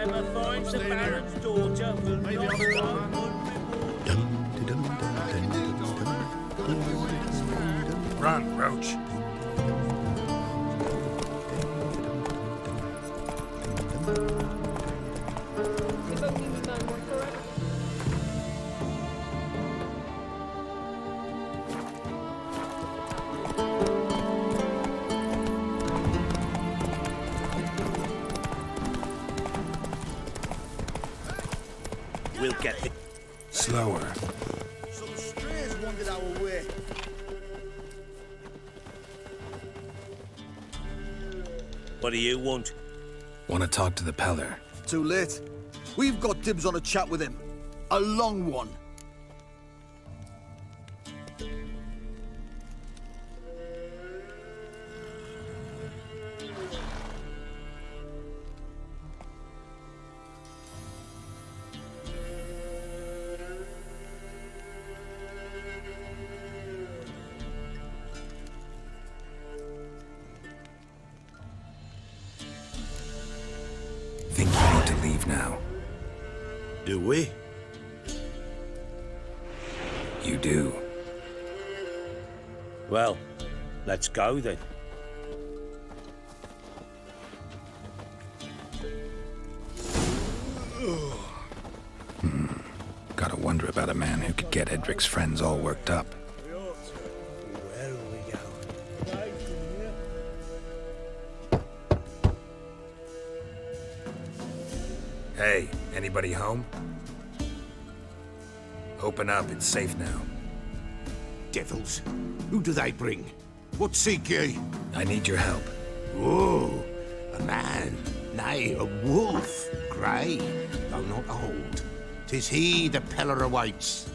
Whoever finds the Baron's daughter will not go unrewarded. Run, Roach. If only we man were forever. We'll get it. Slower. Some strays wandered our way. What do you want? Want to talk to the Peller. Too late. We've got dibs on a chat with him. A long one. Think you need to leave now. Do we? You do. Well, let's go then. Gotta wonder about a man who could get Edric's friends all worked up. Where are we going? Hey, anybody home? Open up, it's safe now. Devils, who do they bring? What seek ye? I need your help. Oh, a man, nay, a wolf, grey, though not old. 'Tis he the Peller awaits.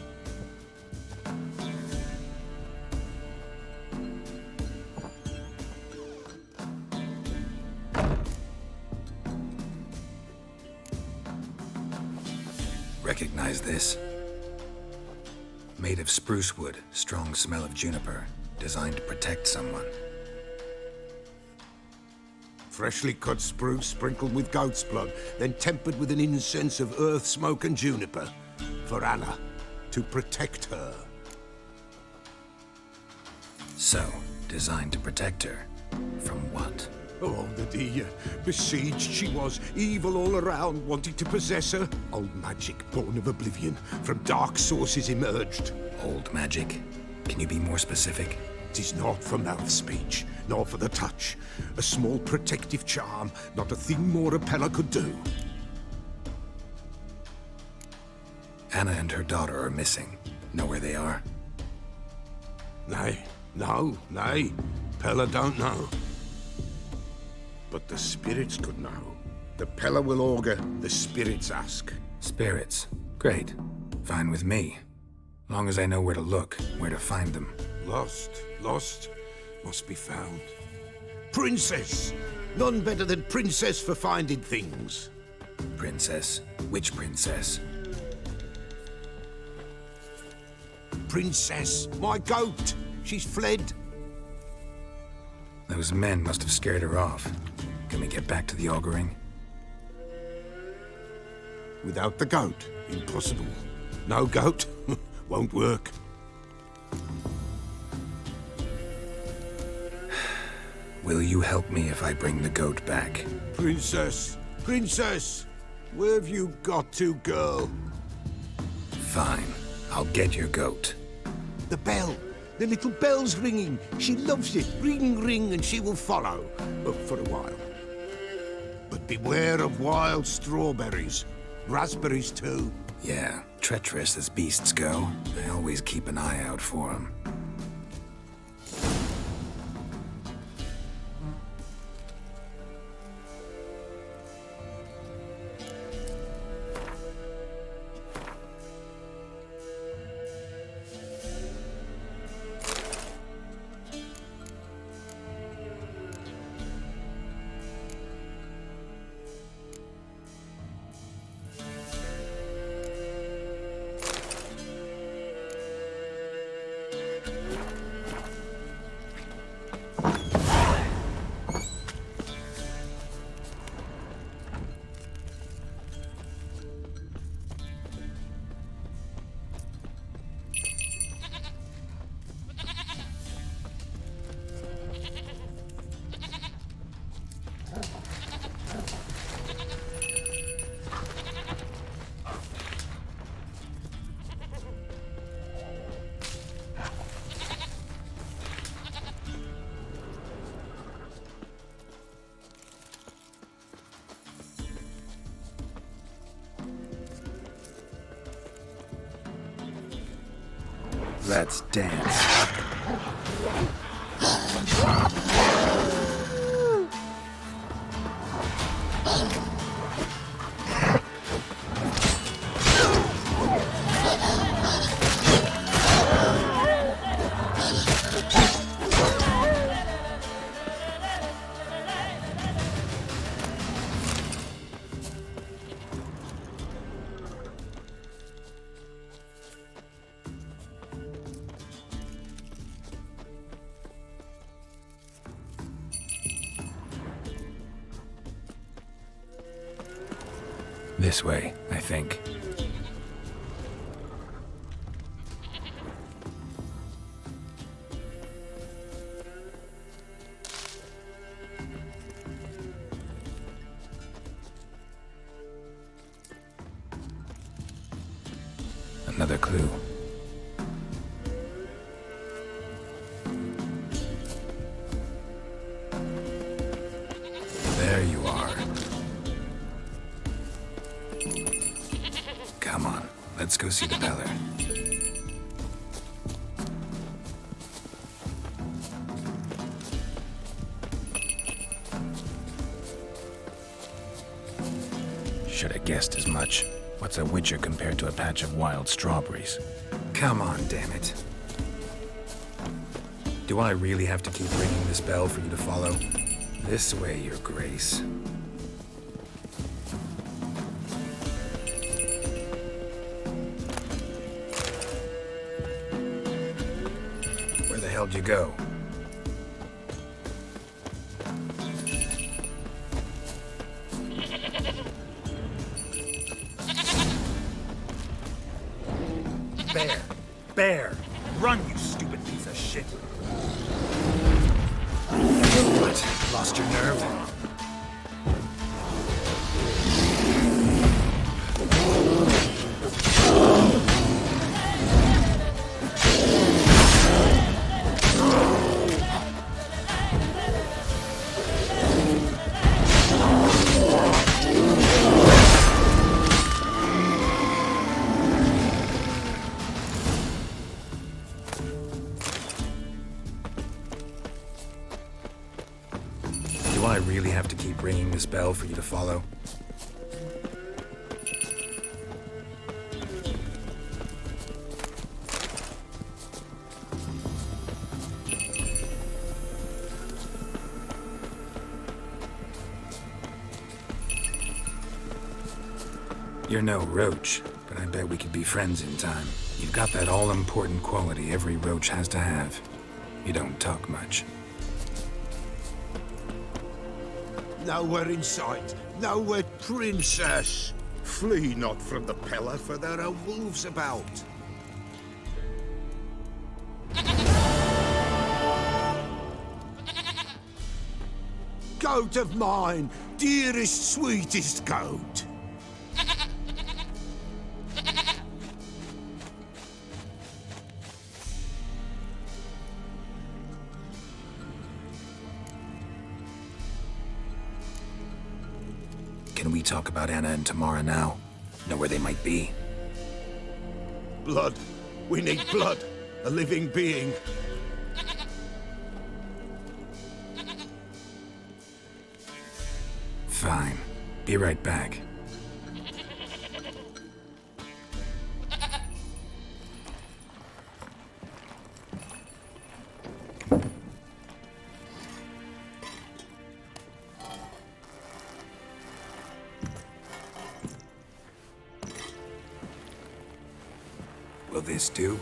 Recognize this? Made of spruce wood, strong smell of juniper, designed to protect someone. Freshly cut spruce sprinkled with goat's blood, then tempered with an incense of earth, smoke, and juniper. For Anna, to protect her. So, designed to protect her. From what? Oh, the dear. Besieged she was, evil all around, wanting to possess her. Old magic, born of oblivion, from dark sources emerged. Old magic? Can you be more specific? 'Tis not for mouth speech, nor for the touch. A small protective charm, not a thing more a Peller could do. Anna and her daughter are missing. Know where they are? Nay, nay. Peller don't know. But the spirits could know. The Peller will augur, the spirits ask. Spirits. Great. Fine with me. Long as I know where to look, where to find them. Lost, must be found. Princess! None better than Princess for finding things. Princess? Which princess? Princess, my goat! She's fled. Those men must have scared her off. Can we get back to the auguring? Without the goat, impossible. No goat, won't work. Will you help me if I bring the goat back? Princess, where have you got to, girl? Fine. I'll get your goat. The bell. The little bell's ringing. She loves it. Ring, ring, and she will follow. For a while. But beware of wild strawberries. Raspberries, too. Yeah, treacherous as beasts go. I always keep an eye out for them. Let's dance. This way, I think. Another clue. There you are. Come on, let's go see the Beller. Should have guessed as much. What's a witcher compared to a patch of wild strawberries? Come on, damn it. Do I really have to keep ringing this bell for you to follow? This way, Your Grace. Where the hell'd you go? Bear! Bear! Run, you stupid piece of shit! What? Lost your nerve? Do I really have to keep ringing this bell for you to follow? You're no roach, but I bet we could be friends in time. You've got that all-important quality every roach has to have. You don't talk much. Nowhere in sight. Nowhere, princess. Flee not from the Pellar, for there are wolves about. Goat of mine, dearest, sweetest goat. Can we talk about Anna and Tamara now? Know where they might be? Blood. We need blood. A living being. Fine. Be right back. Will this do?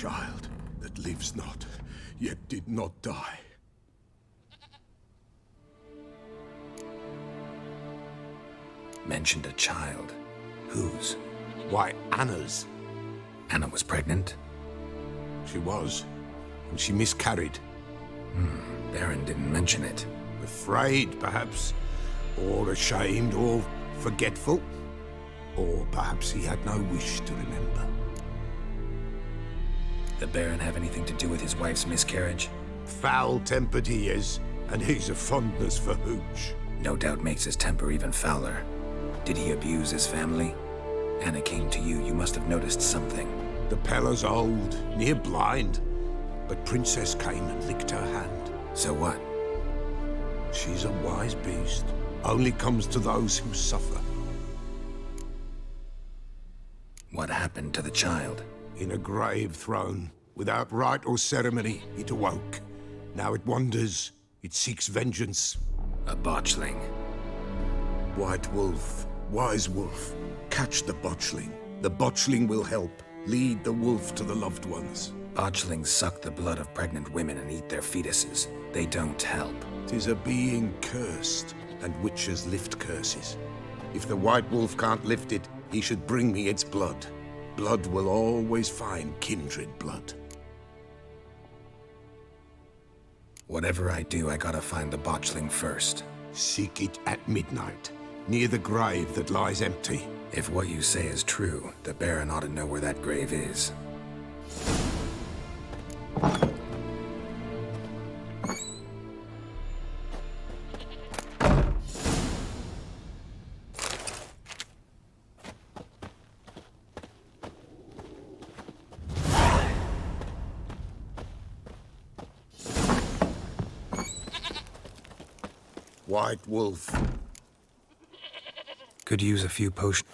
child that lives not, yet did not die. Mentioned a child. Whose? Why, Anna's. Anna was pregnant? She was, and she miscarried. Baron didn't mention it. Afraid, perhaps, or ashamed, or forgetful. Or perhaps he had no wish to remember. The Baron have anything to do with his wife's miscarriage? Foul-tempered he is, and he's a fondness for hooch. No doubt makes his temper even fouler. Did he abuse his family? Anna came to you. You must have noticed something. The Pella's old, near blind, but Princess came and licked her hand. So what? She's a wise beast. Only comes to those who suffer. What happened to the child? In a grave thrown, without rite or ceremony, it awoke. Now it wanders, it seeks vengeance. A botchling. White Wolf, Wise Wolf, catch the botchling. The botchling will help. Lead the wolf to the loved ones. Botchlings suck the blood of pregnant women and eat their fetuses. They don't help. 'Tis a being cursed, and witches lift curses. If the White Wolf can't lift it, he should bring me its blood. Blood will always find kindred blood. Whatever I do, I gotta find the botchling first. Seek it at midnight, near the grave that lies empty. If what you say is true, the Baron ought to know where that grave is. White Wolf. Could use a few potions.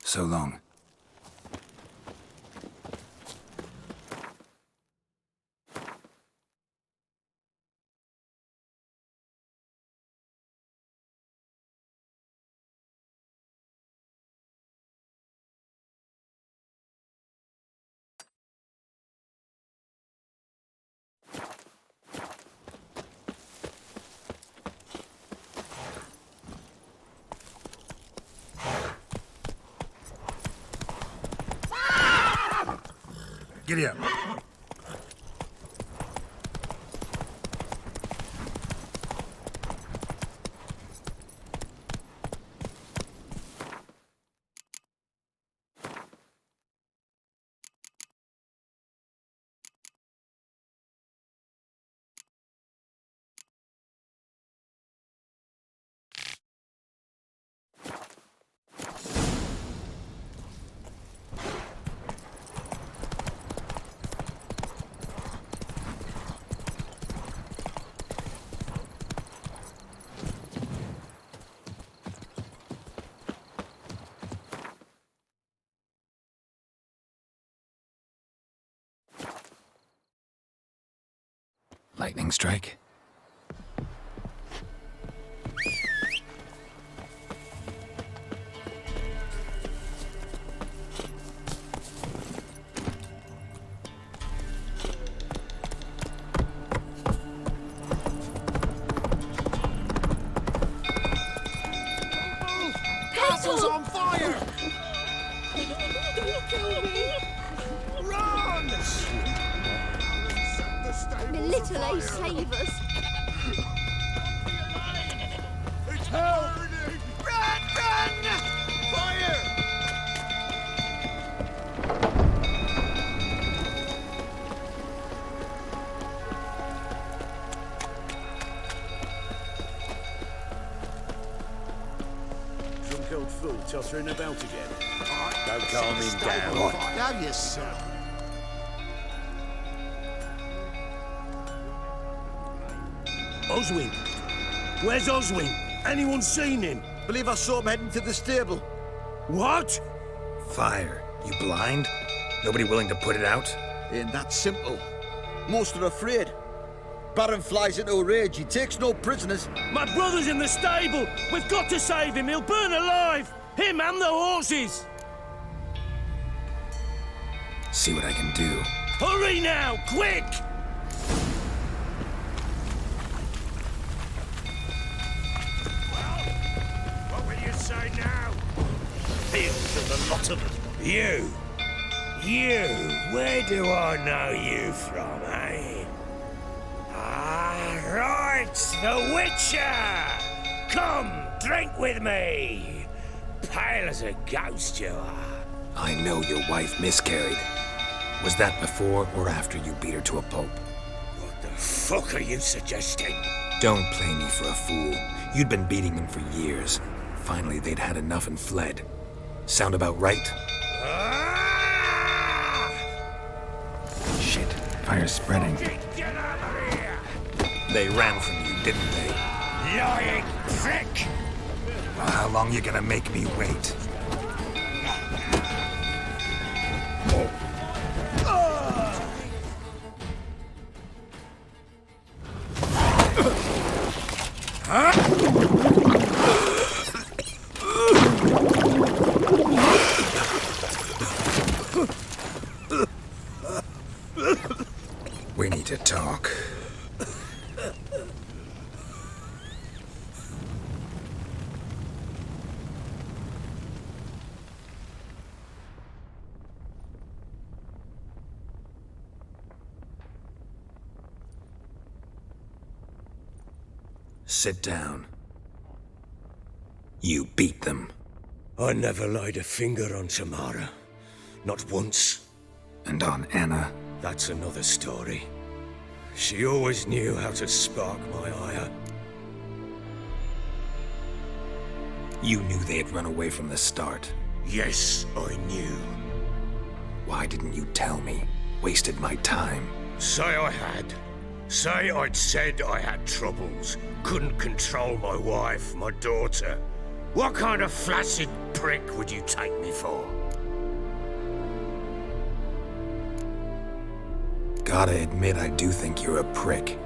So long. Giddy up. Lightning strike. Castle's on fire! Don't kill me! Run! The little ace save us! toss her in the belt again. Don't calm him down. Now you sir. Oswin! Where's Oswin? Anyone seen him? Believe I saw him heading to the stable. What? Fire. You blind? Nobody willing to put it out? Ain't that simple. Most are afraid. Baron flies into a rage. He takes no prisoners. My brother's in the stable! We've got to save him! He'll burn alive! Him and the horses! See what I can do. Hurry now! Quick! What will you say now? Heal to the lot of us. You! Where do I know you from, eh? Ah, right! The Witcher! Come, drink with me! Pale as a ghost you are. I know your wife miscarried. Was that before or after you beat her to a pulp? What the fuck are you suggesting? Don't play me for a fool. You'd been beating them for years. Finally, they'd had enough and fled. Sound about right? Shit, fire's spreading. Get out of here! They ran from you, didn't they? Lying prick! Well, how long you gonna make me wait? We need to talk. Sit down. You beat them. I never laid a finger on Tamara. Not once. And on Anna. That's another story. She always knew how to spark my ire. You knew they had run away from the start. Yes, I knew. Why didn't you tell me? Wasted my time. Say I had. Say I'd said I had troubles. Couldn't control my wife, my daughter. What kind of flaccid prick would you take me for? Gotta admit, I do think you're a prick.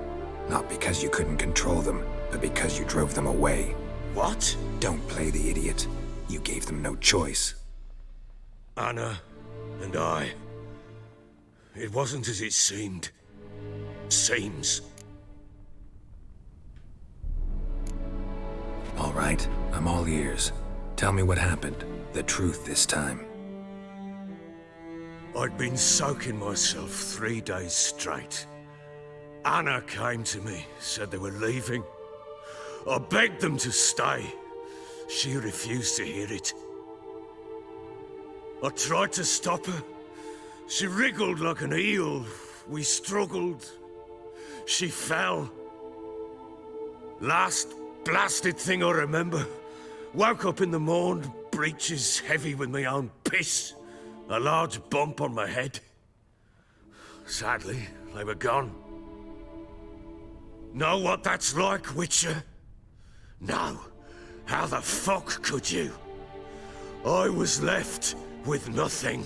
Not because you couldn't control them, but because you drove them away. What? Don't play the idiot. You gave them no choice. Anna and I. It wasn't as it seemed. Seems. All right, I'm all ears. Tell me what happened. The truth this time. I'd been soaking myself 3 days straight. Anna came to me, said they were leaving. I begged them to stay. She refused to hear it. I tried to stop her. She wriggled like an eel. We struggled. She fell. Last blasted thing I remember. Woke up in the morn, breeches heavy with my own piss. A large bump on my head. Sadly, they were gone. Know what that's like, Witcher? No. How the fuck could you? I was left with nothing.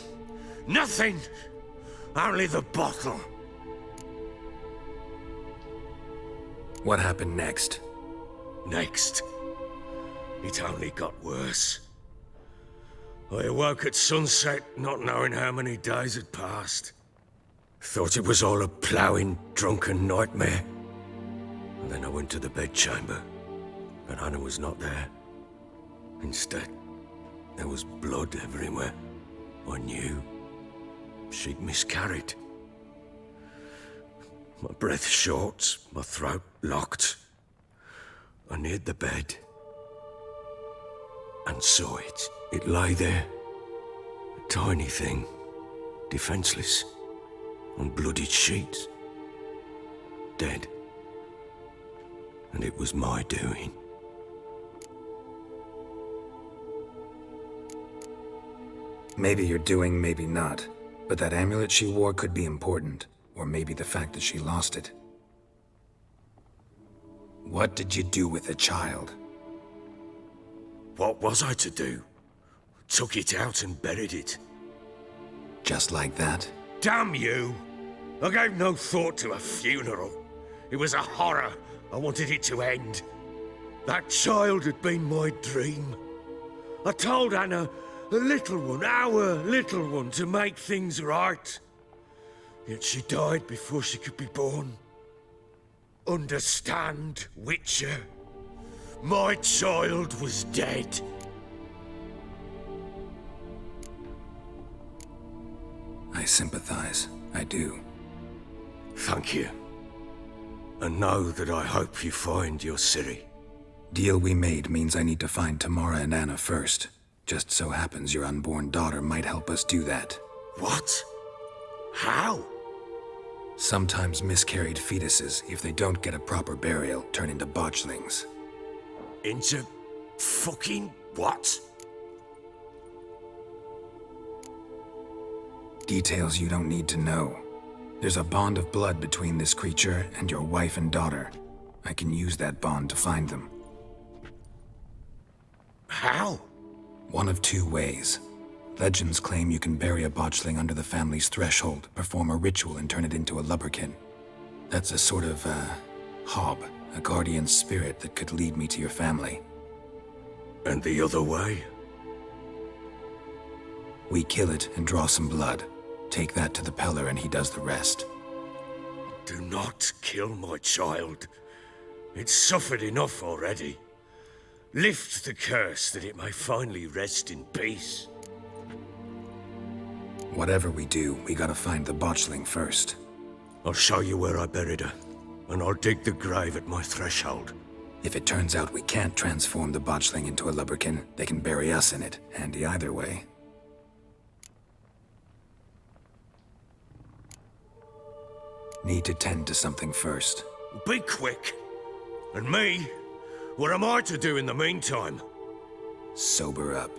Nothing! Only the bottle. What happened next? Next. It only got worse. I awoke at sunset, not knowing how many days had passed. Thought it was all a ploughing, drunken nightmare. And then I went to the bedchamber, but Anna was not there. Instead, there was blood everywhere. I knew she'd miscarried. My breath short, my throat locked. I neared the bed and saw it. It lay there, a tiny thing, defenseless, on bloodied sheets, dead. And it was my doing. Maybe you're doing, maybe not. But that amulet she wore could be important. Or maybe the fact that she lost it. What did you do with the child? What was I to do? Took it out and buried it. Just like that? Damn you! I gave no thought to a funeral. It was a horror. I wanted it to end. That child had been my dream. I told Anna, the little one, our little one, to make things right. Yet she died before she could be born. Understand, Witcher? My child was dead. I sympathize. I do. Thank you. And know that I hope you find your Ciri. Deal we made means I need to find Tamara and Anna first. Just so happens your unborn daughter might help us do that. What? How? Sometimes miscarried fetuses, if they don't get a proper burial, turn into botchlings. Into fucking what? Details you don't need to know. There's a bond of blood between this creature and your wife and daughter. I can use that bond to find them. How? One of two ways. Legends claim you can bury a botchling under the family's threshold, perform a ritual, and turn it into a lubberkin. That's a sort of, hob, a guardian spirit that could lead me to your family. And the other way? We kill it and draw some blood. Take that to the Peller and he does the rest. Do not kill my child. It's suffered enough already. Lift the curse that it may finally rest in peace. Whatever we do, we gotta find the botchling first. I'll show you where I buried her, and I'll dig the grave at my threshold. If it turns out we can't transform the botchling into a lubberkin, they can bury us in it. Handy either way. Need to tend to something first. Be quick. And me? What am I to do in the meantime? Sober up.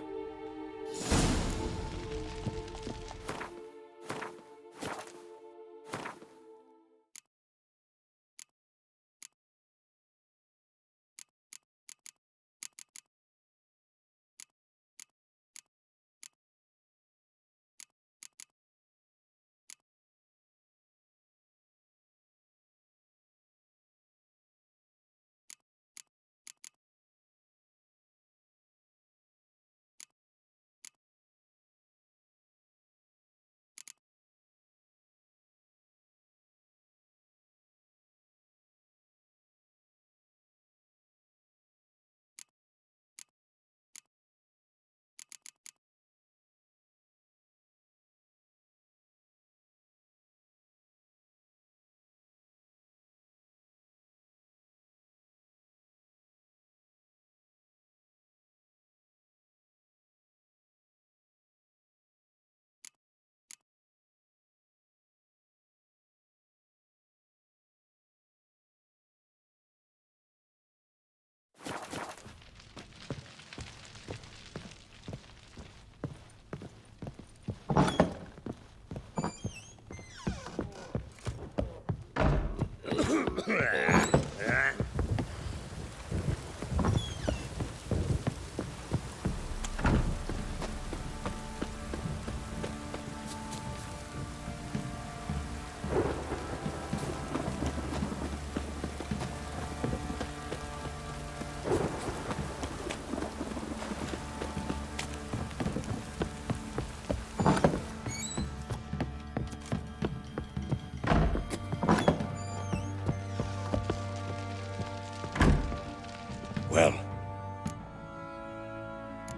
Well,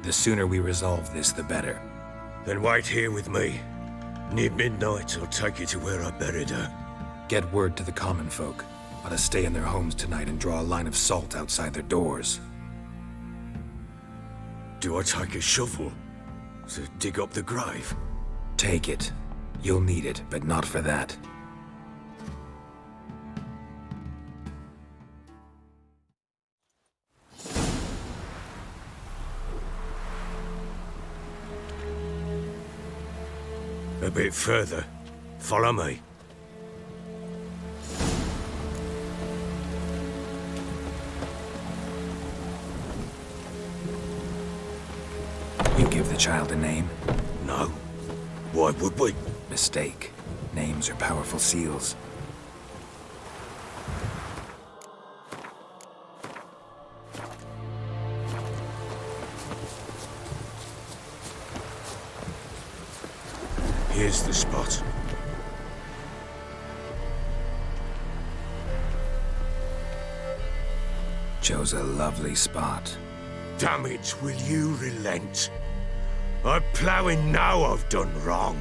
The sooner we resolve this, the better. then wait here with me. Near midnight, I'll take you to where I buried her. Get word to the common folk. Ought to stay in their homes tonight and draw a line of salt outside their doors. Do I take a shovel to dig up the grave? Take it. You'll need it, but not for that. bit further. Follow me. You give the child a name? No. Why would we? Mistake. Names are powerful seals. Here's the spot. Chose a lovely spot. Damn it, will you relent? I'm ploughing now I've done wrong.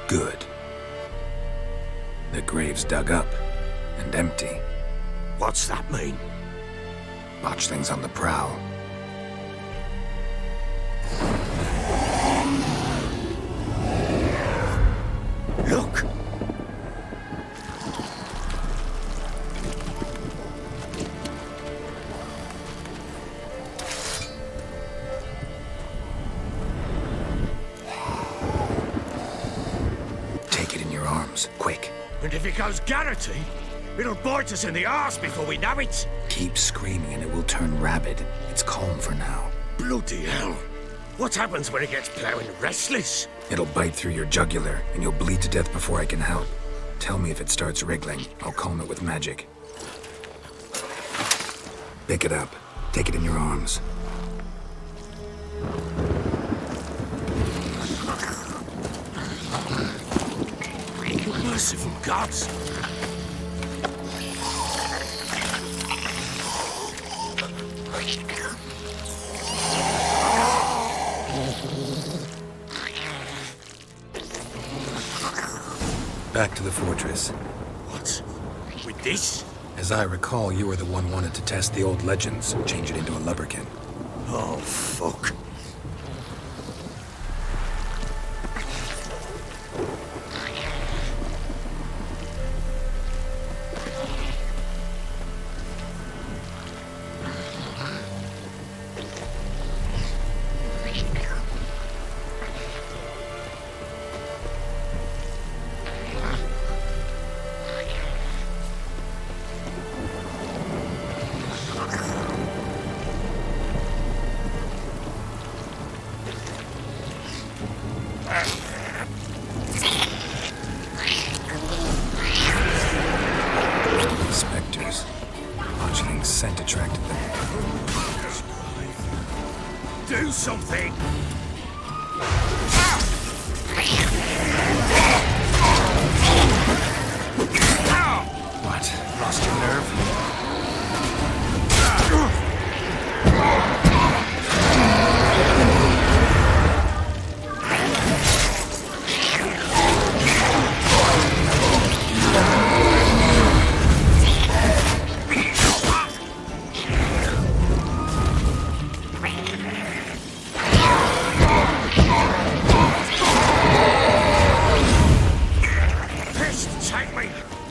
Good. The grave's dug up and empty. What's that mean? Botchling's on the prowl. Look! Take it in your arms, quick. And if it goes Garrity, it'll bite us in the arse before we know it. Keep screaming and it will turn rabid. It's calm for now. Bloody hell. What happens when it gets ploughing restless? It'll bite through your jugular, and you'll bleed to death before I can help. Tell me if it starts wriggling. I'll calm it with magic. Pick it up. Take it in your arms. Merciful gods! Back to the fortress. What? With this? As I recall, you were the one wanted to test the old legends, change it into a lubberkin. Oh, fuck. Spectres. Botchling's scent attracted them. Do something! What? Lost your nerve?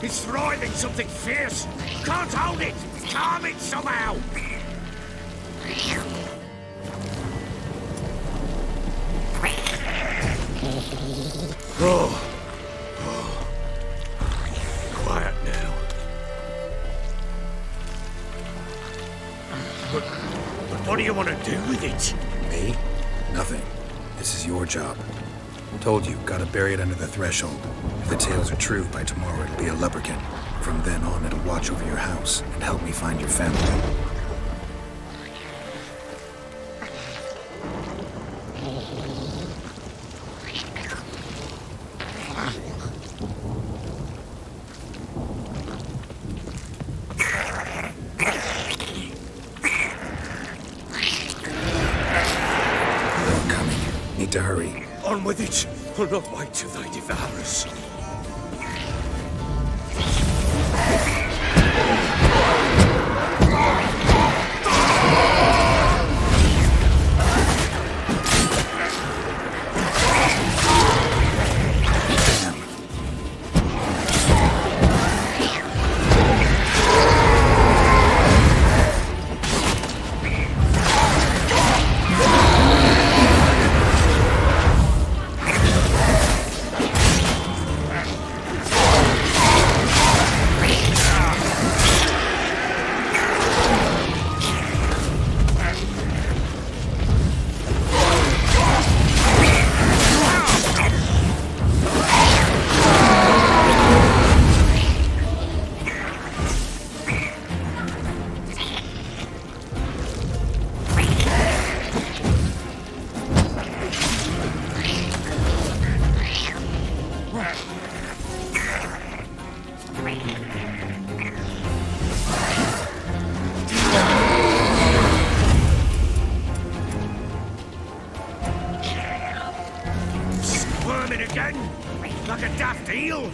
It's writhing something fierce! Can't hold it! Calm it somehow! Oh. Quiet now. But what do you want to do with it? Me? Nothing. This is your job. Told you, gotta bury it under the threshold. If the tales are true, by tomorrow it'll be a lubberkin. From then on, it'll watch over your house and help me find your family. More coming. Need to hurry. On with it! I'll not wait till they devour us. Squirming again, like a daft eel.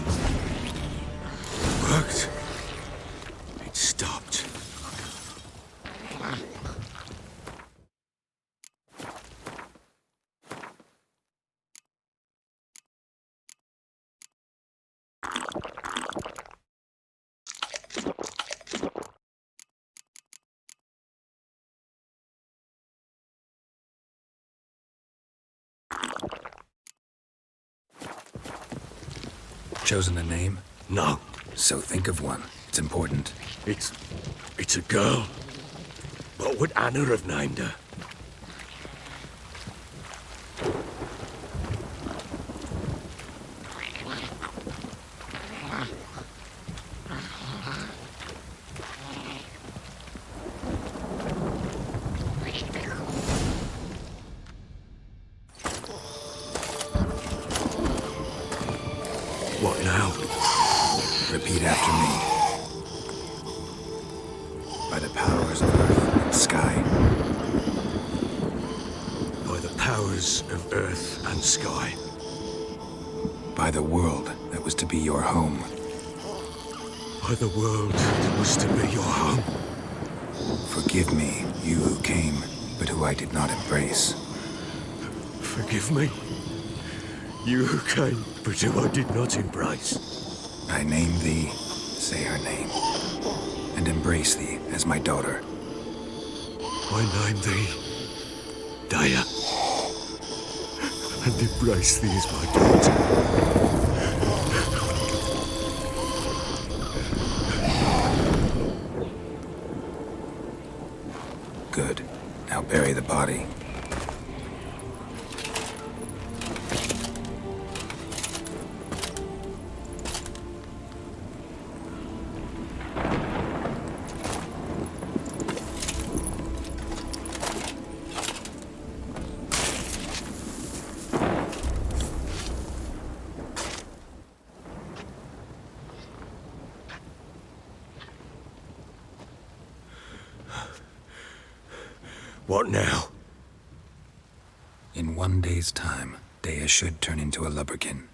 Worked. It stopped. Chosen a name? No, So think of one. It's important. it's a girl. What would Anna have named her? What now? Repeat after me. By the powers of earth and sky. By the powers of earth and sky. By the world that was to be your home. By the world that was to be your home. Forgive me, you who came, but who I did not embrace. Forgive me. You who came, but who I did not embrace. I name thee, say her name, and embrace thee as my daughter. I name thee Daya, and embrace thee as my daughter. Good. Now bury the body. What now? In 1 day's time, Dea should turn into a lubberkin.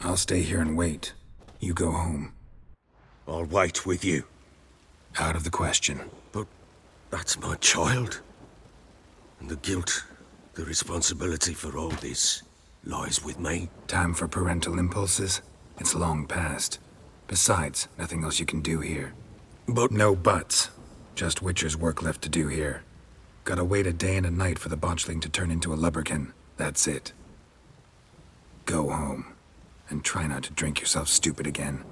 I'll stay here and wait. You go home. I'll wait with you. Out of the question. But that's my child. And the guilt, the responsibility for all this lies with me. Time for parental impulses? It's long past. Besides, nothing else you can do here. But No buts. Just Witcher's work left to do here. Gotta wait a day and a night for the botchling to turn into a lubberkin. That's it. Go home. And try not to drink yourself stupid again.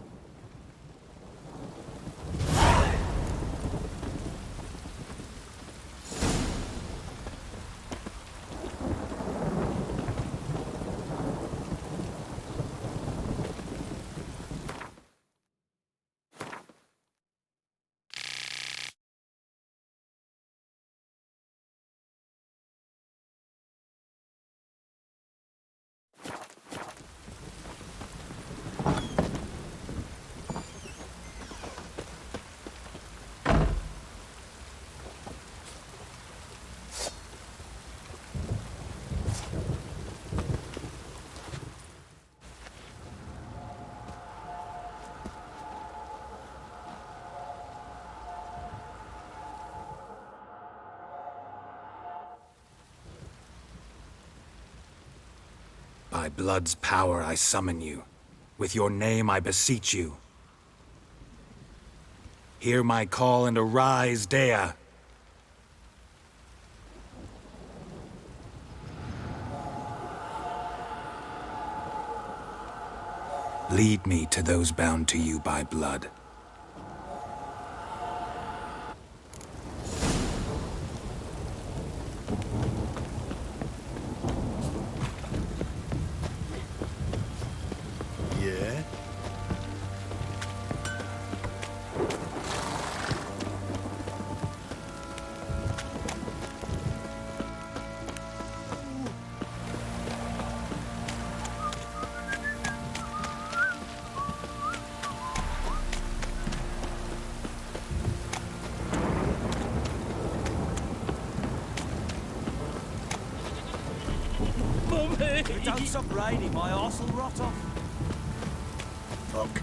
By blood's power I summon you. With your name I beseech you. Hear my call and arise, Dea. Lead me to those bound to you by blood. Yeah? Don't stop raining, my arse will rot off. Fuck.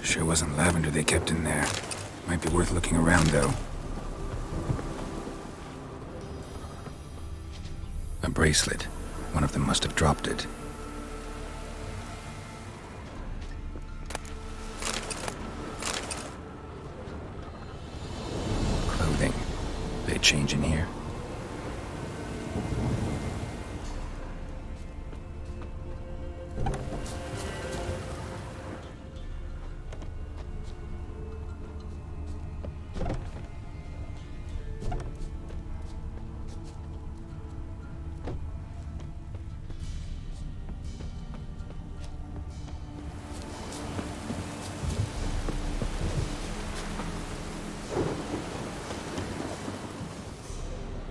Sure wasn't lavender they kept in there. Might be worth looking around, though. A bracelet. One of them must have dropped it. Clothing. They change in here?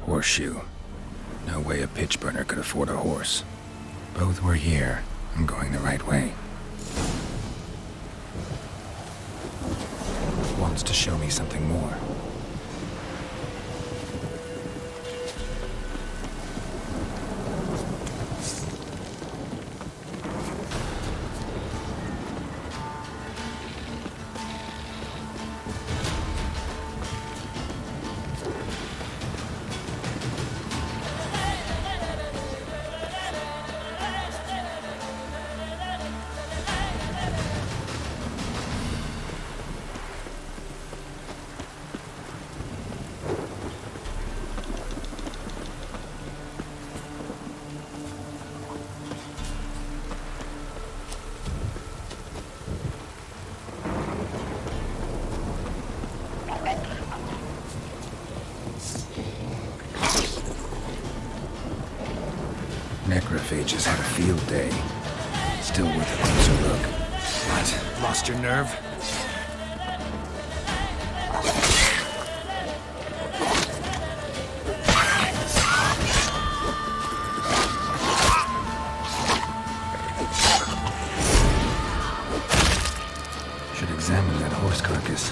Horseshoe. No way a pitch burner could afford a horse. Both were here. I'm going the right way. Wants to show me something more. Necrophages had a field day. Still worth a closer look. What? Lost your nerve? Should examine that horse carcass.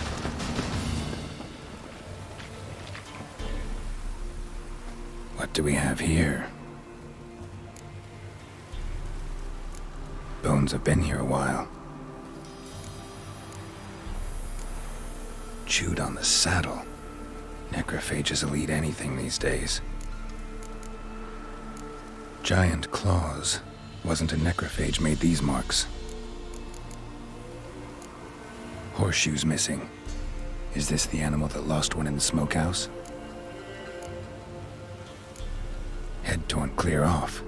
What do we have here? Bones have been here a while. Chewed on the saddle. Necrophages will eat anything these days. Giant claws. Wasn't a necrophage made these marks. Horseshoes missing. Is this the animal that lost one in the smokehouse? Head torn clear off.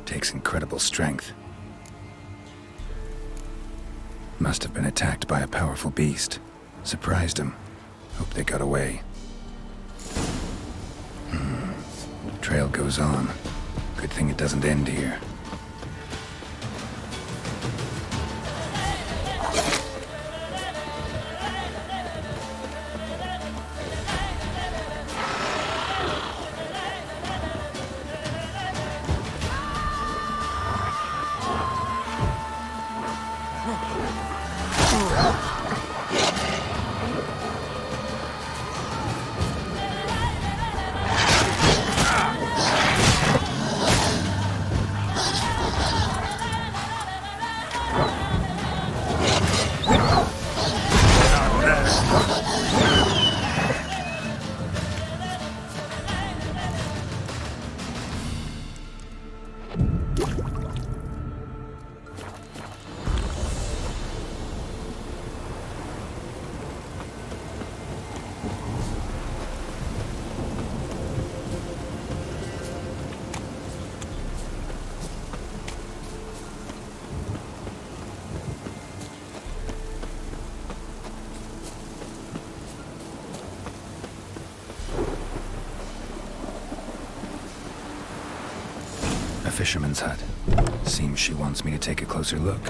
Takes incredible strength. Must have been attacked by a powerful beast. Surprised him. Hope they got away. Trail goes on. Good thing it doesn't end here. fisherman's hut. Seems she wants me to take a closer look.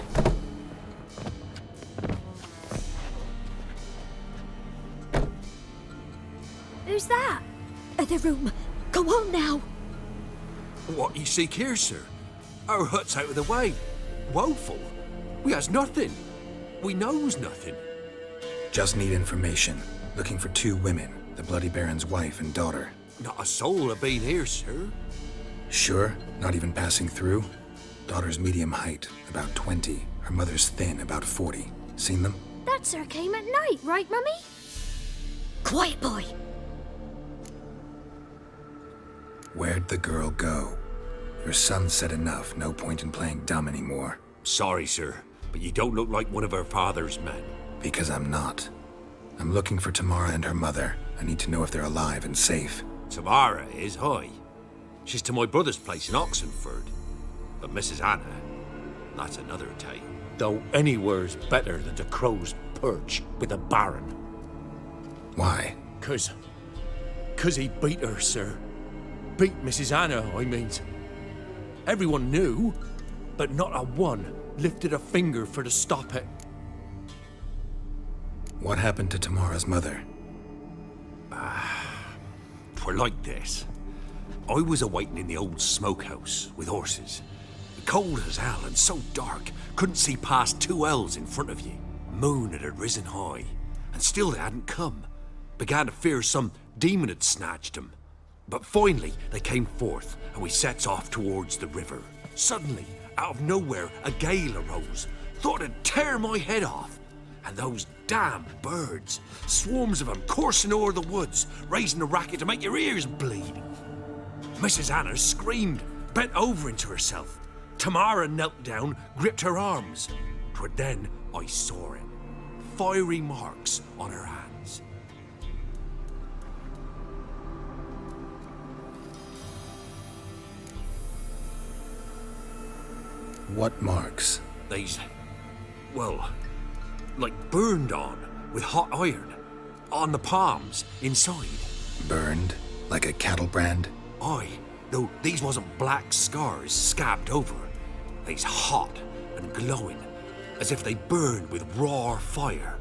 Who's that? The room. Go on now. What you seek here, sir? Our hut's out of the way. Woeful. We has nothing. We knows nothing. Just need information. Looking for 2 women, the Bloody Baron's wife and daughter. Not a soul have been here, sir. Sure? Not even passing through? Daughter's medium height, about 20. Her mother's thin, about 40. Seen them? That sir came at night, right, Mummy? Quiet, boy. Where'd the girl go? Your son said enough, no point in playing dumb anymore. Sorry, sir, but you don't look like one of our father's men. Because I'm not. I'm looking for Tamara and her mother. I need to know if they're alive and safe. Tamara is, hi. She's to my brother's place in Oxenford. But Mrs. Anna, that's another tale. Though anywhere's better than the crow's perch with the Baron. Why? 'Cause he beat her, sir. Beat Mrs. Anna, I means. Everyone knew, but not a one lifted a finger for to stop it. What happened to Tamara's mother? 'Twere like this. I was awaiting in the old smokehouse with horses. Cold as hell and so dark, couldn't see past 2 ells in front of you. Moon had risen high, and still they hadn't come. Began to fear some demon had snatched them. But finally, they came forth, and we sets off towards the river. Suddenly, out of nowhere, a gale arose. Thought it'd tear my head off. And those damn birds, swarms of them coursing o'er the woods, raising a racket to make your ears bleed. Mrs. Anna screamed, bent over into herself. Tamara knelt down, gripped her arms. 'Twere then I saw it. Fiery marks on her hands. What marks? They's, well, like burned on with hot iron. On the palms, inside. Burned? Like a cattle brand? Aye, though these wasn't black scars scabbed over. They's hot and glowing, as if they burned with raw fire.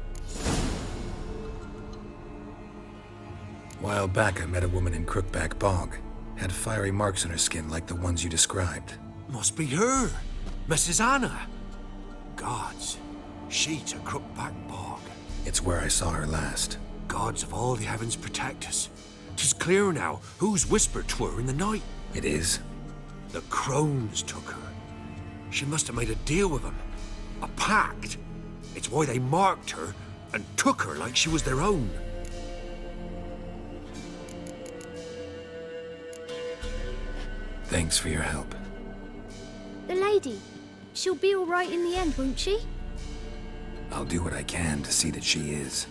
While back, I met a woman in Crookback Bog. Had fiery marks on her skin like the ones you described. Must be her, Mrs. Anna. Gods, she's a Crookback Bog. It's where I saw her last. Gods of all the heavens protect us. 'Tis clear now whose whisper 'twere in the night. It is? The crones took her. She must have made a deal with them. A pact. It's why they marked her and took her like she was their own. Thanks for your help. The lady. She'll be all right in the end, won't she? I'll do what I can to see that she is.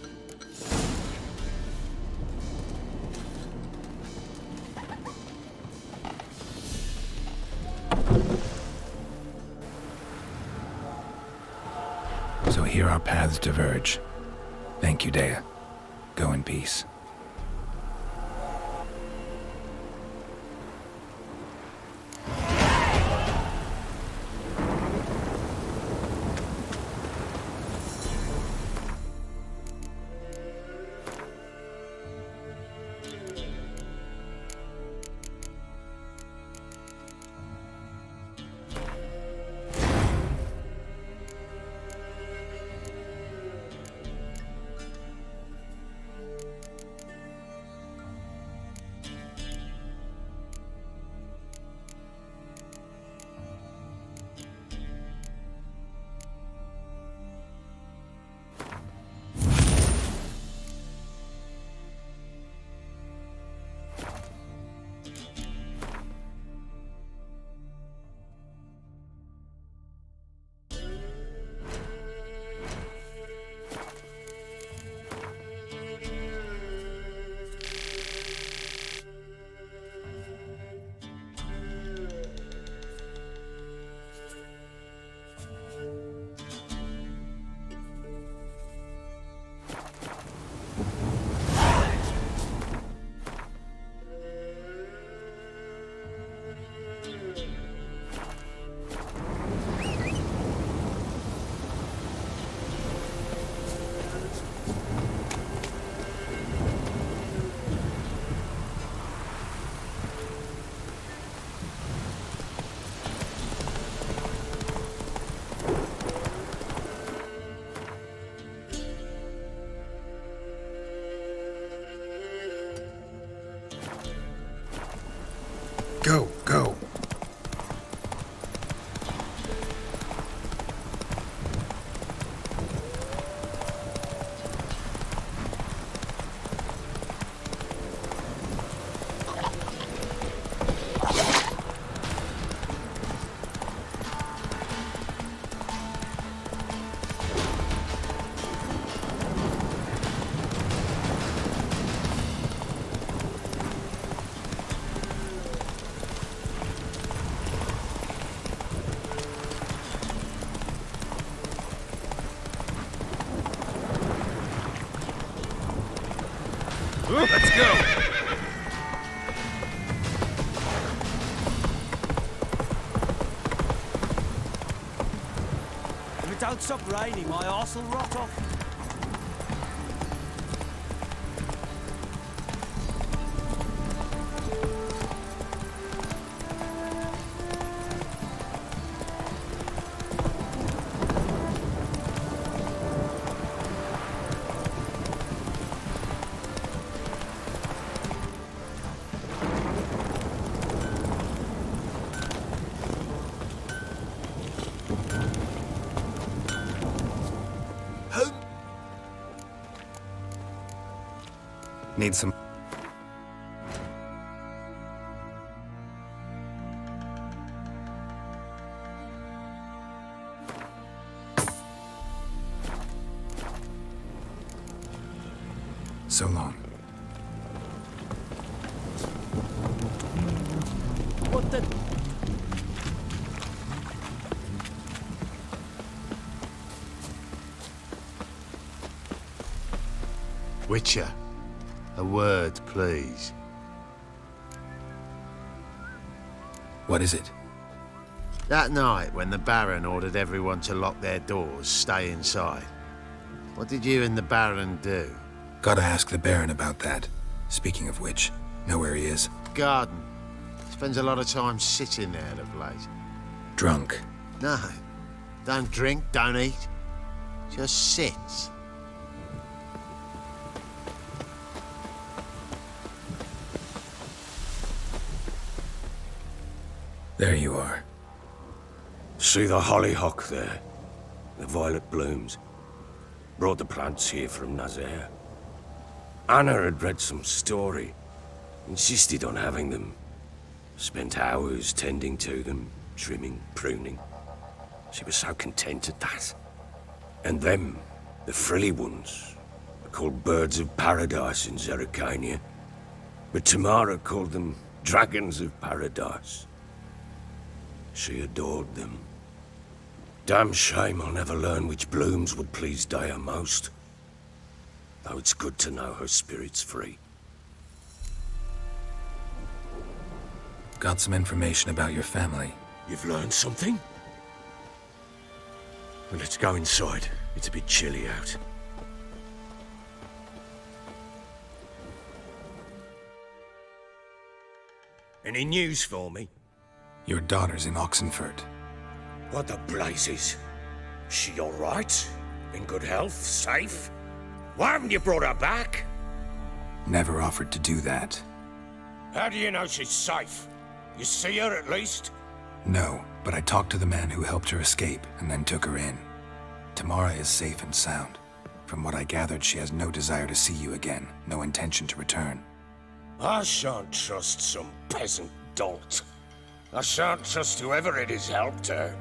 So here our paths diverge. Thank you, Dea. Go in peace. Don't stop raining, my arse will rot off. Need some... So long. What the... Witcher, a word, please. What is it? That night when the Baron ordered everyone to lock their doors, stay inside. What did you and the Baron do? Gotta ask the Baron about that. Speaking of which, know where he is. Garden. Spends a lot of time sitting there of late. Drunk. No. Don't drink, don't eat. Just sits. There you are. See the hollyhock there? The violet blooms. Brought the plants here from Nazaire. Anna had read some story. Insisted on having them. Spent hours tending to them, trimming, pruning. She was so content at that. And them, the frilly ones, are called birds of paradise in Zerrikania. But Tamara called them dragons of paradise. She adored them. Damn shame I'll never learn which blooms would please Dea most. Though it's good to know her spirit's free. Got some information about your family. You've learned something? Well, let's go inside. It's a bit chilly out. Any news for me? Your daughter's in Oxenfurt. What the blazes? She all right? In good health? Safe? Why haven't you brought her back? Never offered to do that. How do you know she's safe? You see her at least? No, but I talked to the man who helped her escape and then took her in. Tamara is safe and sound. From what I gathered, she has no desire to see you again, no intention to return. I shan't trust some peasant dolt. I shan't trust whoever it is helped her.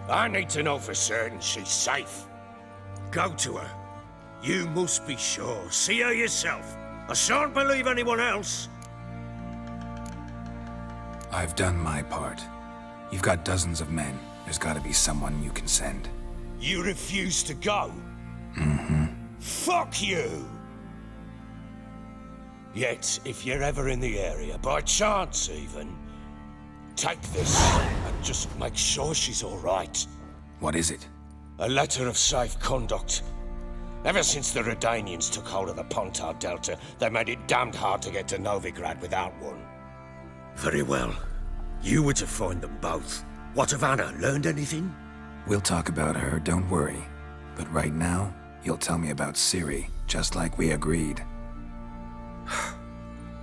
I need to know for certain she's safe. Go to her. You must be sure. See her yourself. I shan't believe anyone else. I've done my part. You've got dozens of men. There's gotta be someone you can send. You refuse to go? Mm-hmm. Fuck you! Yet, if you're ever in the area, by chance even, take this and just make sure she's all right. What is it? A letter of safe conduct. Ever since the Redanians took hold of the Pontar Delta, they made it damned hard to get to Novigrad without one. Very well. You were to find them both. What of Anna? Learned anything? We'll talk about her, don't worry. But right now, you'll tell me about Ciri, just like we agreed.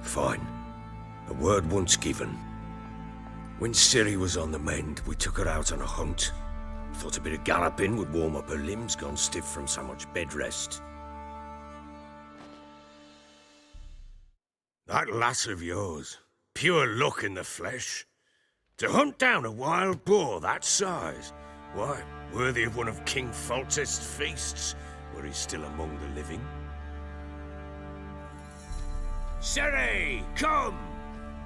Fine. A word once given. When Ciri was on the mend, we took her out on a hunt. Thought a bit of galloping would warm up her limbs, gone stiff from so much bed rest. That lass of yours, pure luck in the flesh. To hunt down a wild boar that size, why, worthy of one of King Foltest's feasts, were he still among the living. Ciri, come!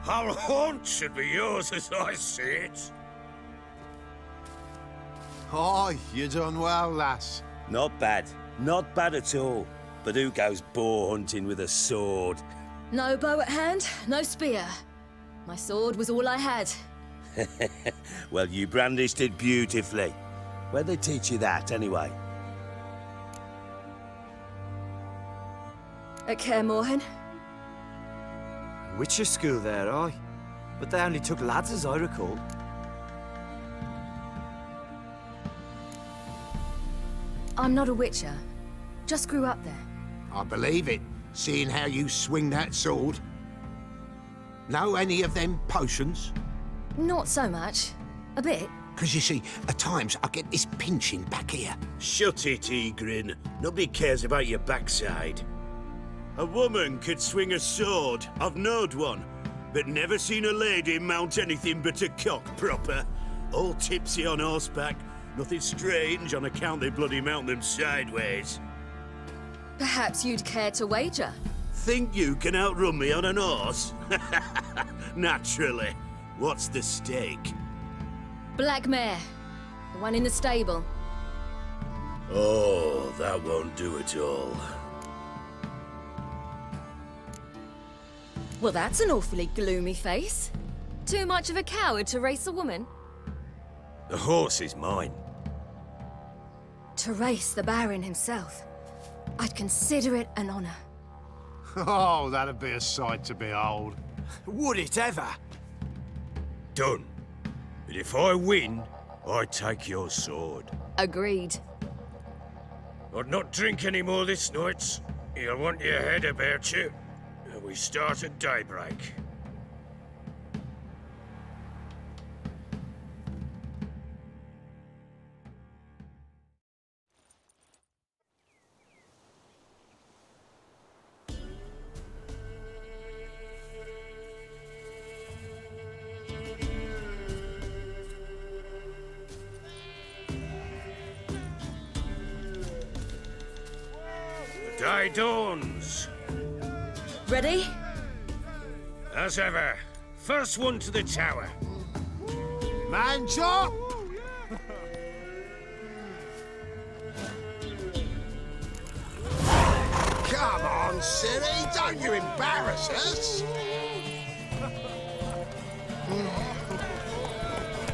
Our haunt should be yours as I see it. Oh, you done well, lass. Not bad. Not bad at all. But who goes boar hunting with a sword? No bow at hand, no spear. My sword was all I had. Well, you brandished it beautifully. Where'd they teach you that, anyway? At Kaer Morhen? Witcher school there, aye. But they only took lads, as I recall. I'm not a Witcher. Just grew up there. I believe it, seeing how you swing that sword. Know any of them potions? Not so much. A bit. Because you see, at times I get this pinching back here. Shut it, Egrin. Nobody cares about your backside. A woman could swing a sword. I've knowed one. But never seen a lady mount anything but a cock proper. All tipsy on horseback. Nothing strange on account they bloody mount them sideways. Perhaps you'd care to wager? Think you can outrun me on an horse? Naturally. What's the stake? Black mare. The one in the stable. Oh, that won't do at all. Well, that's an awfully gloomy face. Too much of a coward to race a woman? The horse is mine. To race the Baron himself. I'd consider it an honor. Oh, that'd be a sight to behold. Would it ever? Done. But if I win, I take your sword. Agreed. I'd not drink any more this night. You'll want your head about you. We start at daybreak. The day dawns. Ready? As ever, first one to the tower. Man chop! Come on, silly, don't you embarrass us!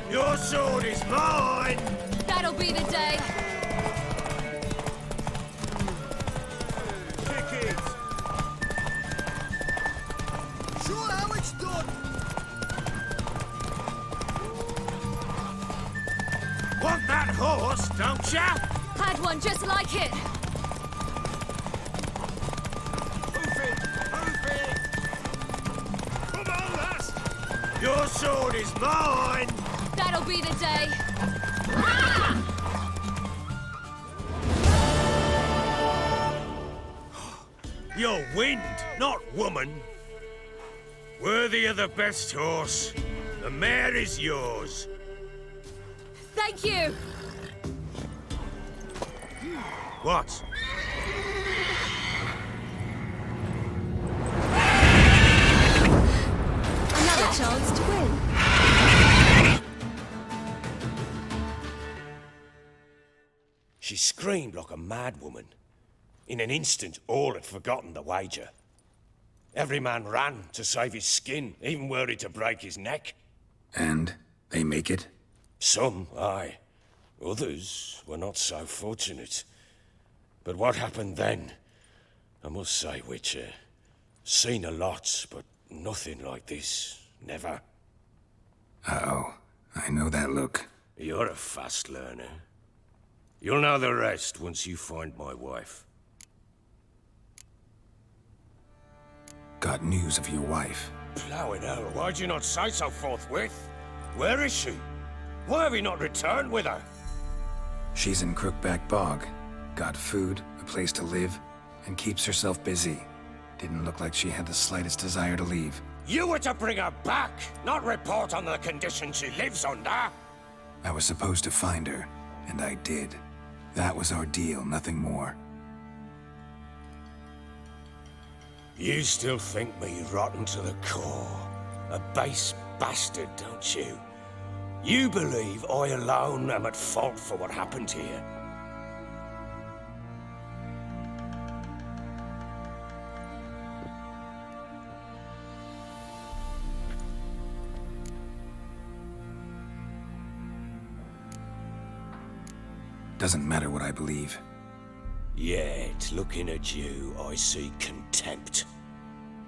Your sword is mine! That'll be the day. Kick it! Sure how it's done. Want that horse, don't ya? Had one just like it. Move it! Move it! Come on, lass! Your sword is mine! That'll be the day. You're wind, not woman. Worthy of the best horse. The mare is yours. Thank you. What? Another chance to win. She screamed like a mad woman. In an instant, all had forgotten the wager. Every man ran to save his skin, even were it to break his neck. And they make it? Some, aye. Others were not so fortunate. But what happened then? I must say, Witcher, seen a lot, but nothing like this. Never. Uh-oh. I know that look. You're a fast learner. You'll know the rest once you find my wife. Got news of your wife. Plowing hell, why'd you not say so forthwith? Where is she? Why have you not returned with her? She's in Crookback Bog. Got food, a place to live, and keeps herself busy. Didn't look like she had the slightest desire to leave. You were to bring her back, not report on the conditions she lives under. I was supposed to find her, and I did. That was our deal, nothing more. You still think me rotten to the core. A base bastard, don't you? You believe I alone am at fault for what happened here. Doesn't matter what I believe. Yet, looking at you, I see contempt.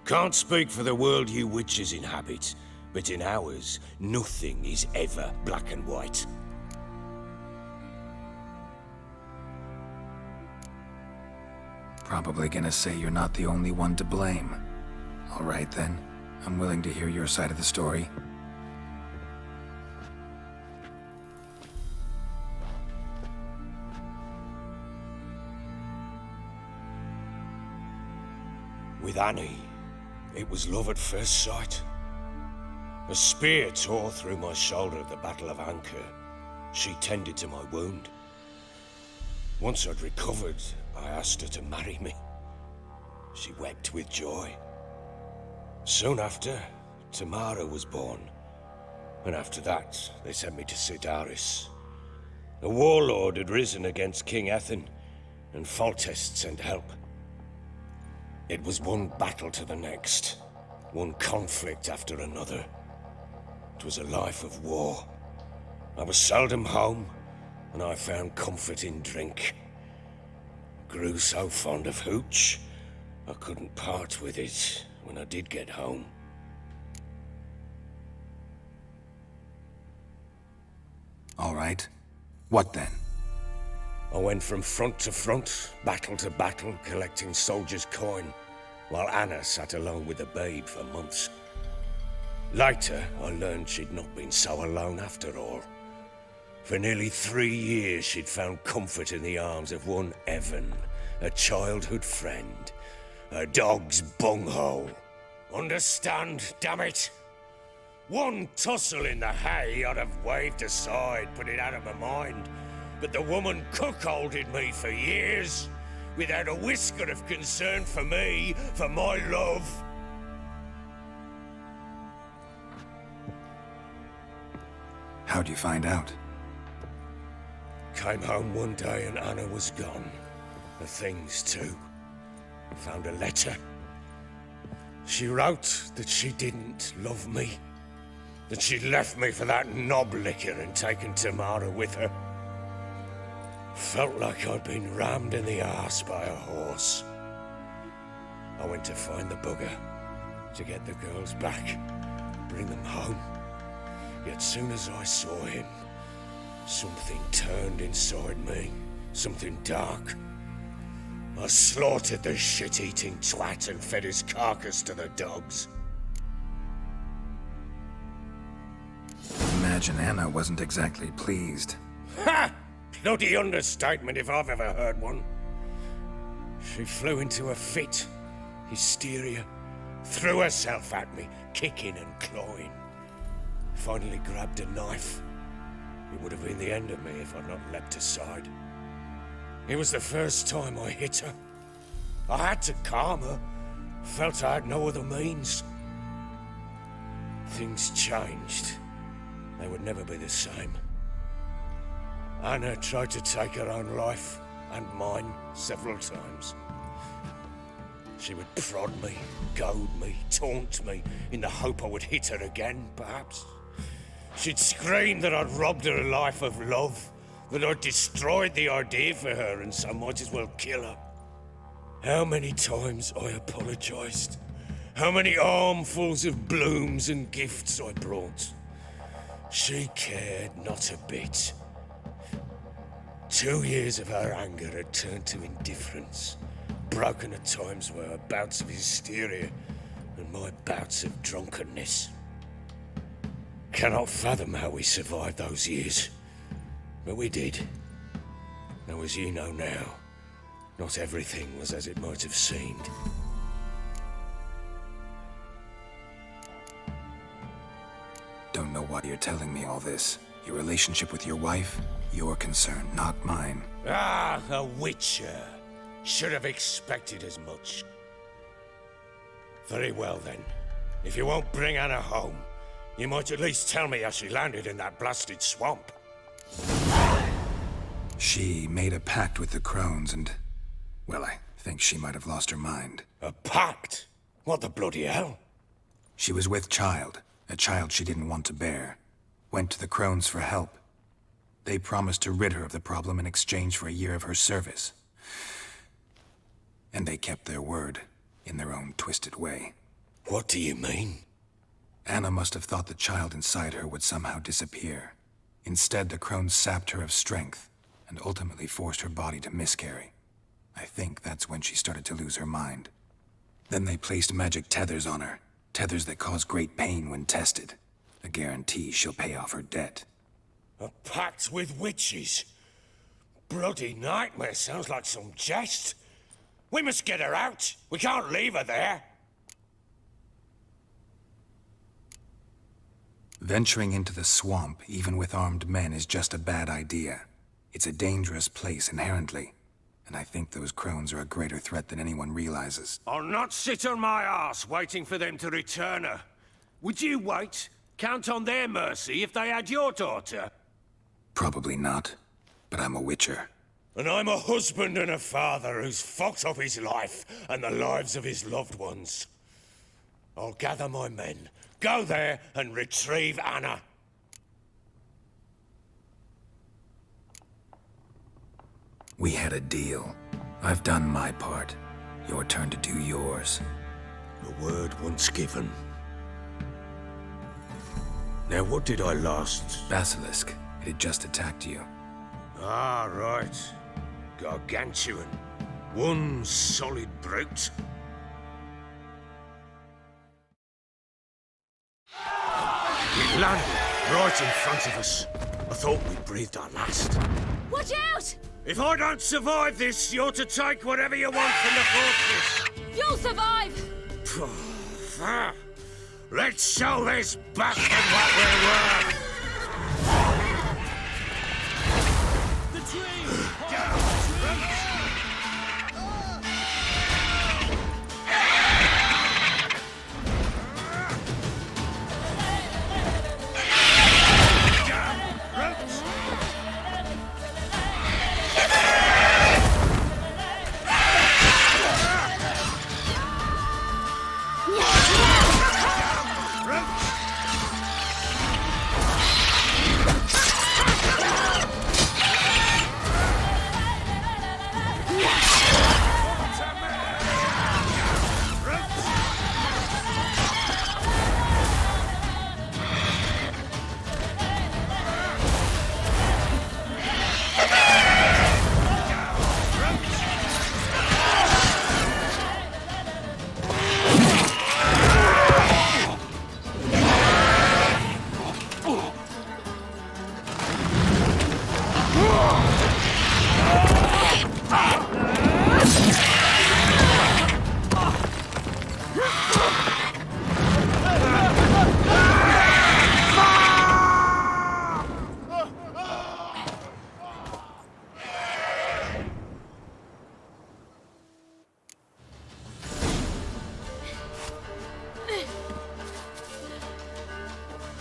Can't speak for the world you witches inhabit, but in ours, nothing is ever black and white. Probably gonna say you're not the only one to blame. All right then, I'm willing to hear your side of the story. With Annie, it was love at first sight. A spear tore through my shoulder at the Battle of Anchor. She tended to my wound. Once I'd recovered, I asked her to marry me. She wept with joy. Soon after, Tamara was born. And after that, they sent me to Cidaris. A warlord had risen against King Ethain, and Foltest sent help. It was one battle to the next, one conflict after another. It was a life of war. I was seldom home, and I found comfort in drink. Grew so fond of hooch, I couldn't part with it when I did get home. All right. What then? I went from front to front, battle to battle, collecting soldiers' coin, while Anna sat alone with the babe for months. Later, I learned she'd not been so alone after all. For nearly 3 years, she'd found comfort in the arms of one Evan, a childhood friend, a dog's bunghole. Understand, damn it? One tussle in the hay I'd have waved aside, put it out of my mind. But the woman cuckolded me for years, without a whisker of concern for me, for my love. How'd you find out? Came home one day and Anna was gone. The things too. Found a letter. She wrote that she didn't love me. That she'd left me for that knob licker and taken Tamara with her. Felt like I'd been rammed in the arse by a horse. I went to find the bugger, to get the girls back, bring them home. Yet soon as I saw him, something turned inside me, something dark. I slaughtered the shit-eating twat and fed his carcass to the dogs. Imagine Anna wasn't exactly pleased. Ha! Bloody understatement if I've ever heard one. She flew into a fit, hysteria, threw herself at me, kicking and clawing. Finally grabbed a knife. It would have been the end of me if I'd not leapt aside. It was the first time I hit her. I had to calm her. Felt I had no other means. Things changed. They would never be the same. Anna tried to take her own life, and mine, several times. She would prod me, goad me, taunt me, in the hope I would hit her again, perhaps. She'd scream that I'd robbed her life of love, that I'd destroyed the idea for her, and so might as well kill her. How many times I apologized. How many armfuls of blooms and gifts I brought. She cared not a bit. 2 years of her anger had turned to indifference, broken at times by her bouts of hysteria and my bouts of drunkenness. Cannot fathom how we survived those years, but we did. Though as you know now, not everything was as it might have seemed. Don't know why you're telling me all this. Your relationship with your wife? Your concern, not mine. Ah, a witcher. Should have expected as much. Very well then. If you won't bring Anna home, you might at least tell me how she landed in that blasted swamp. She made a pact with the crones and... well, I think she might have lost her mind. A pact? What the bloody hell? She was with child, a child she didn't want to bear. Went to the crones for help. They promised to rid her of the problem in exchange for a year of her service. And they kept their word, in their own twisted way. What do you mean? Anna must have thought the child inside her would somehow disappear. Instead, the crones sapped her of strength, and ultimately forced her body to miscarry. I think that's when she started to lose her mind. Then they placed magic tethers on her, tethers that cause great pain when tested. A guarantee she'll pay off her debt. A pact with witches? Bloody nightmare, sounds like some jest. We must get her out. We can't leave her there. Venturing into the swamp, even with armed men, is just a bad idea. It's a dangerous place inherently, and I think those crones are a greater threat than anyone realizes. I'll not sit on my arse waiting for them to return her. Would you wait? Count on their mercy if they had your daughter? Probably not, but I'm a witcher. And I'm a husband and a father who's fucked up his life and the lives of his loved ones. I'll gather my men, go there and retrieve Anna. We had a deal. I've done my part. Your turn to do yours. The word once given. Now what did I last... Basilisk. It had just attacked you. Ah, right. Gargantuan. One solid brute. It landed right in front of us. I thought we breathed our last. Watch out! If I don't survive this, you're to take whatever you want from the fortress. You'll survive! Let's show this bastard what we're worth! The tree!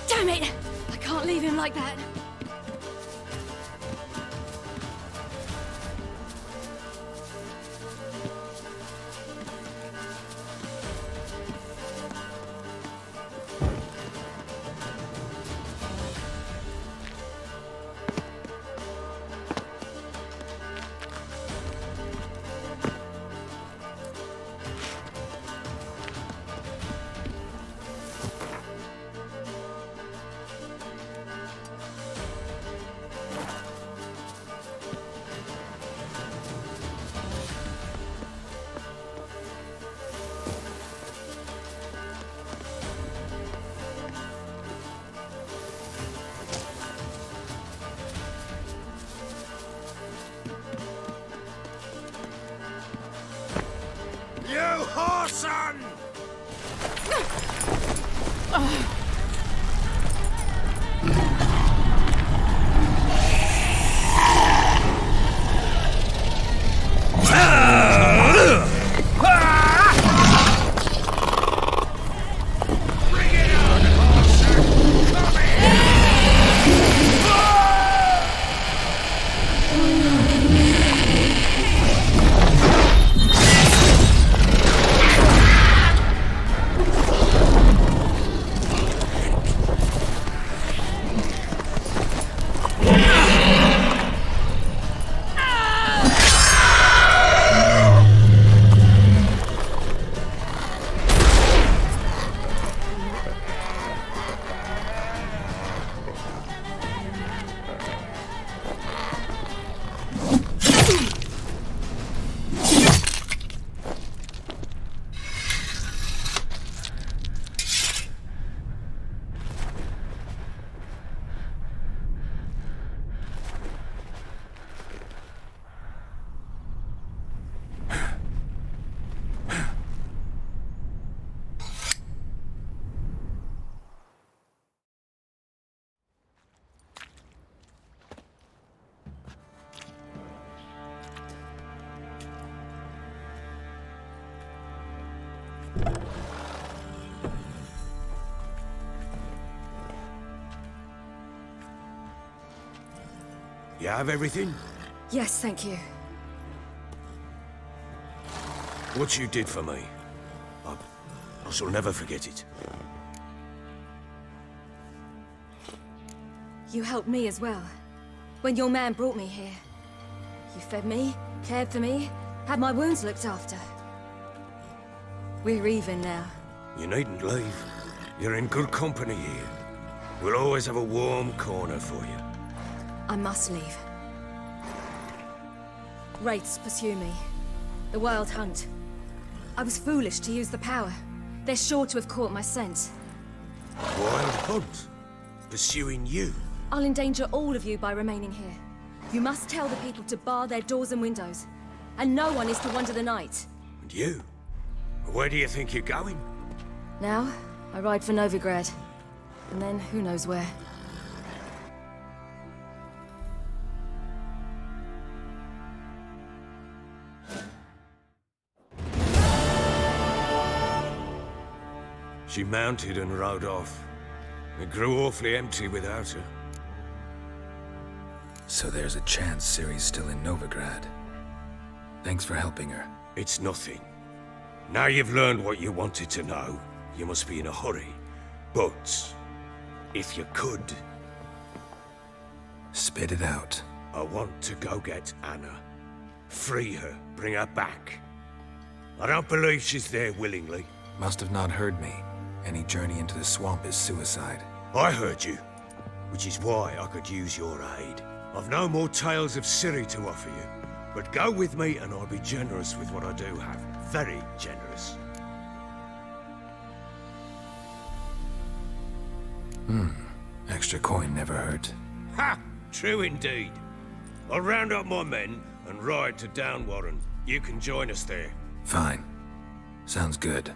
Damn it! I can't leave him like that. You whoreson! You have everything? Yes, thank you. What you did for me, I shall never forget it. You helped me as well. When your man brought me here. You fed me, cared for me, had my wounds looked after. We're even now. You needn't leave. You're in good company here. We'll always have a warm corner for you. I must leave. Wraiths pursue me. The Wild Hunt. I was foolish to use the power. They're sure to have caught my scent. Wild Hunt? Pursuing you? I'll endanger all of you by remaining here. You must tell the people to bar their doors and windows. And no one is to wander the night. And you? Where do you think you're going? Now, I ride for Novigrad. And then, who knows where. She mounted and rode off. It grew awfully empty without her. So there's a chance Ciri's still in Novigrad. Thanks for helping her. It's nothing. Now you've learned what you wanted to know, you must be in a hurry. But, if you could... Spit it out. I want to go get Anna. Free her, bring her back. I don't believe she's there willingly. Must have not heard me. Any journey into the swamp is suicide. I heard you, which is why I could use your aid. I've no more tales of Ciri to offer you, but go with me and I'll be generous with what I do have. Very generous. Extra coin never hurt. Ha! True indeed. I'll round up my men and ride to Downwarren. You can join us there. Fine. Sounds good.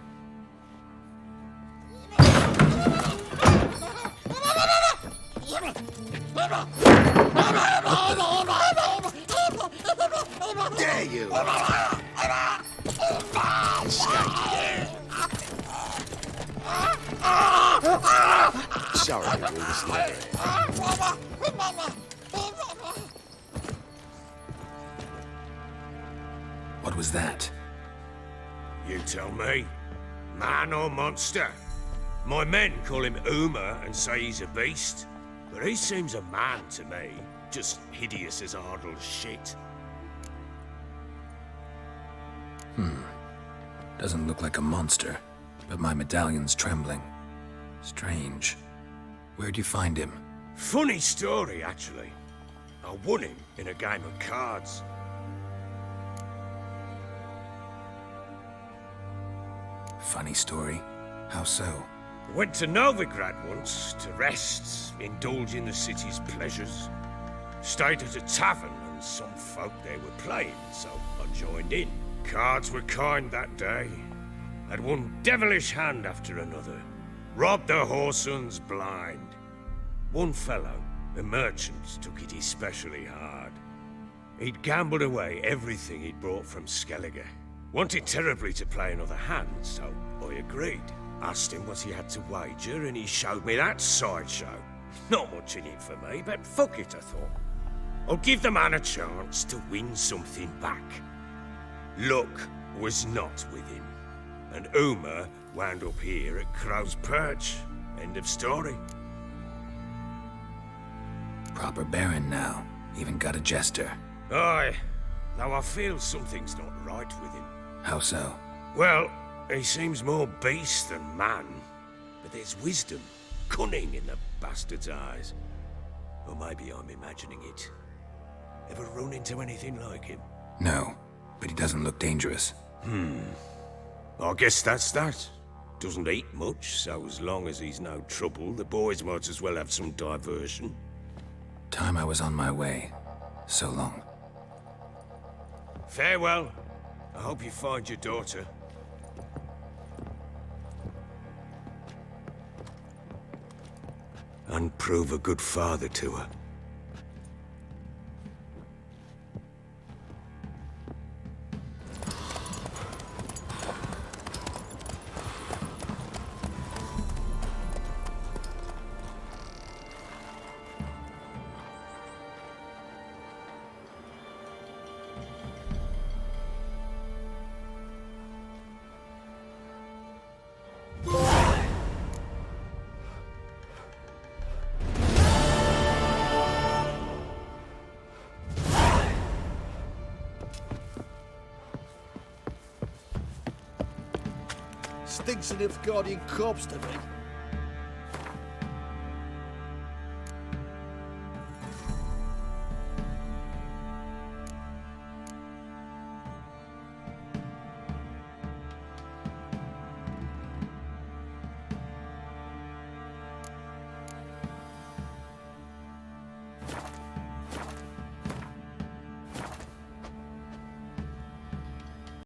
Dare you! Sorry, we was never. What was that? You tell me. Man or monster? My men call him Uma and say he's a beast. But he seems a man to me. Just hideous as Ardle's shit. Doesn't look like a monster, but my medallion's trembling. Strange. Where'd you find him? Funny story, actually. I won him in a game of cards. Funny story. How so? Went to Novigrad once to rest, indulge in the city's pleasures. Stayed at a tavern and some folk there were playing, so I joined in. Cards were kind that day. Had one devilish hand after another. Robbed the whoresons blind. One fellow, a merchant, took it especially hard. He'd gambled away everything he'd brought from Skellige. Wanted terribly to play another hand, so I agreed. Asked him what he had to wager, and he showed me that sideshow. Not much in it for me, but fuck it, I thought. I'll give the man a chance to win something back. Luck was not with him, and Uma wound up here at Crow's Perch. End of story. Proper baron now. Even got a jester. Aye, though I feel something's not right with him. How so? Well, he seems more beast than man, but there's wisdom, cunning in the bastard's eyes. Or maybe I'm imagining it. Ever run into anything like him? No, but he doesn't look dangerous. I guess that's that. Doesn't eat much, so as long as he's no trouble, the boys might as well have some diversion. Time I was on my way. So long. Farewell. I hope you find your daughter. And prove a good father to her. Stinks of Nilfgaardian corpse to me.